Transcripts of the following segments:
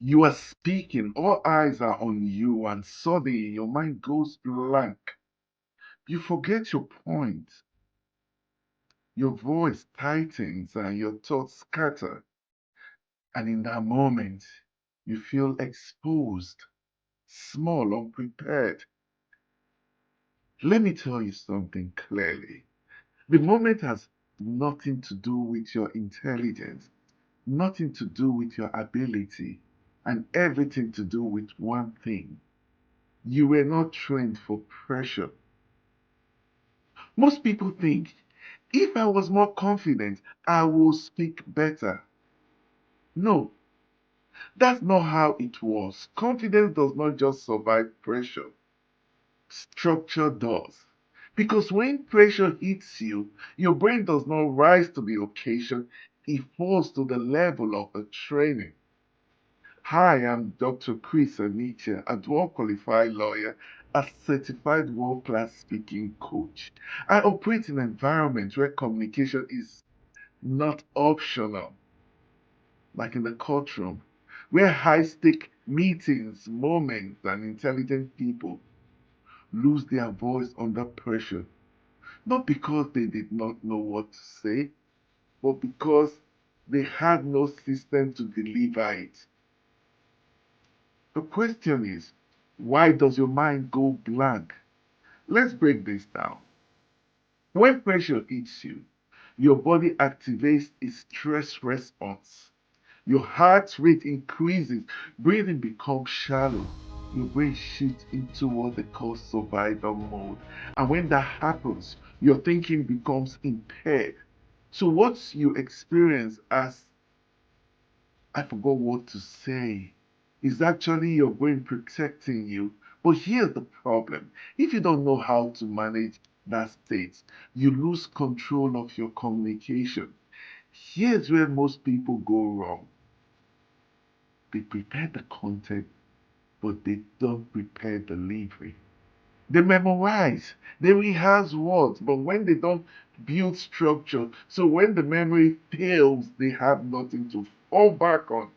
You are speaking, all eyes are on you, and suddenly your mind goes blank. You forget your point. Your voice tightens and your thoughts scatter. And in that moment, you feel exposed, small, unprepared. Let me tell you something clearly. The moment has nothing to do with your intelligence, nothing to do with your ability, and everything to do with one thing. You were not trained for pressure. Most people think if I was more confident, I will speak better. No, that's not how it was. Confidence does not just survive pressure, structure does. Because when pressure hits you, your brain does not rise to the occasion, it falls to the level of the training. Hi, I'm Dr. Chris Aniche, a dual qualified lawyer, a certified world class speaking coach. I operate in an environment where communication is not optional, like in the courtroom, where high stake meetings, moments, and intelligent people lose their voice under pressure, not because they did not know what to say, but because they had no system to deliver it. The question is, why does your mind go blank? Let's break this down. When pressure hits you, your body activates a stress response. Your heart rate increases, breathing becomes shallow. Your brain shifts into what they call survival mode. And when that happens, your thinking becomes impaired. So, what you experience as I forgot what to say is actually your brain protecting you. But here's the problem, if you don't know how to manage that state, you lose control of your communication. Here's where most people go wrong. They prepare the content, but they don't prepare delivery. They memorize, they rehearse words, but when they don't build structure, so when the memory fails, they have nothing to fall back on.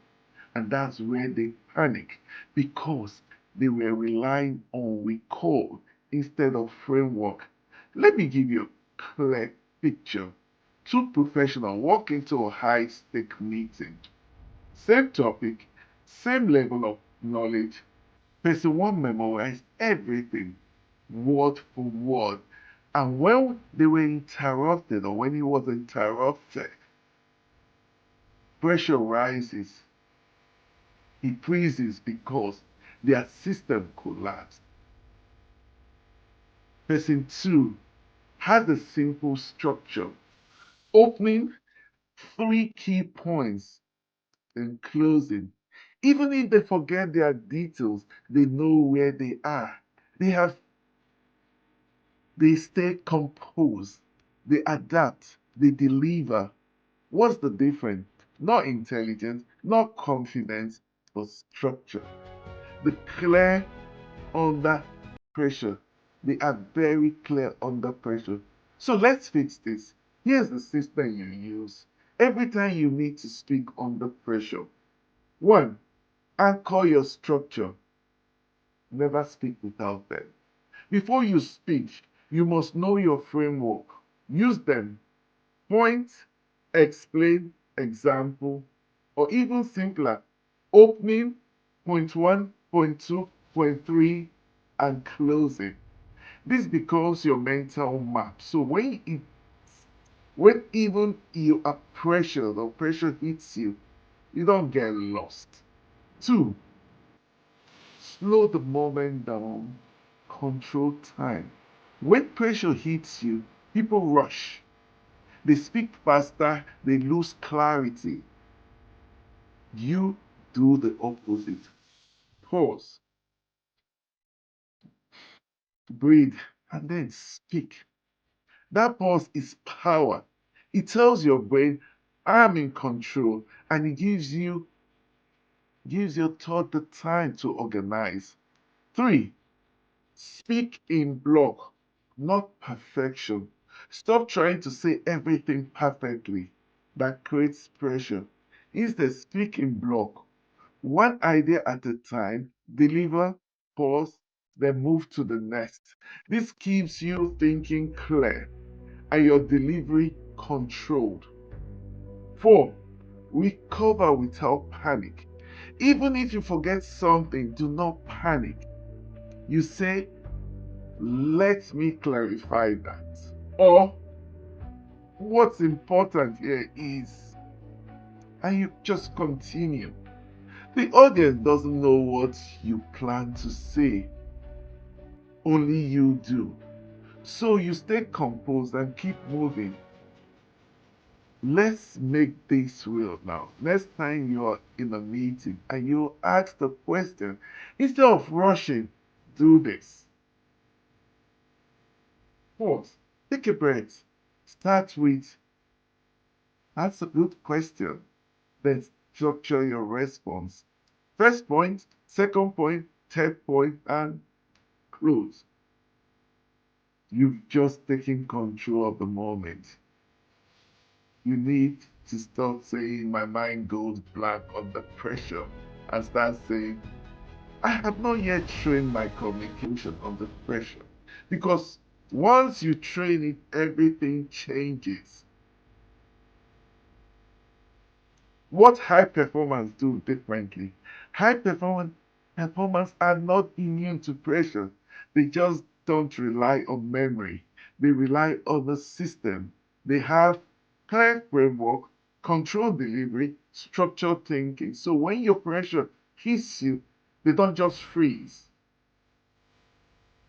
And that's where they panic because they were relying on recall instead of framework. Let me give you a clear picture. Two professionals walk into a high stake meeting. Same topic, same level of knowledge. Person one memorized everything, word for word. And when they were interrupted or when he was interrupted, pressure rises. He freezes because their system collapsed. Person two has a simple structure, opening, three key points, and closing. Even if they forget their details, they know where they are. They have they stay composed, they adapt, they deliver. What's the difference? Not intelligence, not confidence, but structure. The clear under pressure. They are very clear under pressure. So let's fix this. Here's the system you use every time you need to speak under pressure. One, anchor your structure. Never speak without them. Before you speak, you must know your framework. Use them. Point, explain, example, or even simpler, opening, point one, point two, point three, and closing. This becomes your mental map. So when even you are pressured or pressure hits you, you don't get lost. Two, slow the moment down, control time. When pressure hits you, people rush. They speak faster, they lose clarity. You do the opposite. Pause, breathe, and then speak. That pause is power. It tells your brain, I'm in control, and it gives your thought the time to organize. Three, speak in block, not perfection. Stop trying to say everything perfectly. That creates pressure. Instead, speak in block. One idea at a time, deliver, pause, then move to the next. This keeps you thinking clear and your delivery controlled. 4. Recover without panic. Even if you forget something, do not panic. You say, let me clarify that. Or, what's important here is, and you just continue. The audience doesn't know what you plan to say, only you do. So you stay composed and keep moving. Let's make this real now. Next time you're in a meeting and you ask the question, instead of rushing, do this. Pause. Take a breath. Start with, that's a good question. Then structure your response. First point, second point, third point, and close. You've just taken control of the moment. You need to stop saying my mind goes blank under pressure and start saying I have not yet trained my communication under pressure. Because once you train it, everything changes. What high performance do differently? High performance are not immune to pressure. They just don't rely on memory. They rely on the system. They have clear framework, controlled delivery, structured thinking. So when your pressure hits you, they don't just freeze.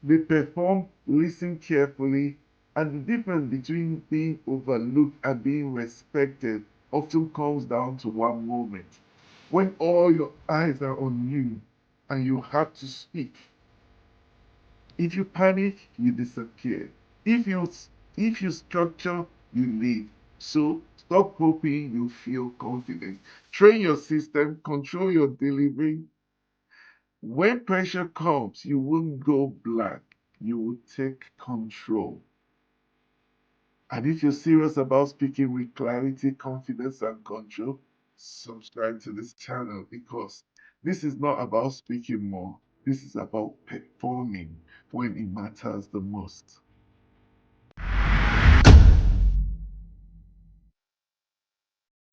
They perform, listen carefully, and the difference between being overlooked and being respected often comes down to one moment when all your eyes are on you and you have to speak. If you panic, you disappear. If you if you structure, you lead. So stop hoping you feel confident. Train your system, control your delivery. When pressure comes, you won't go blank. You will take control. And if you're serious about speaking with clarity, confidence, and control, subscribe to this channel because this is not about speaking more. This is about performing when it matters the most.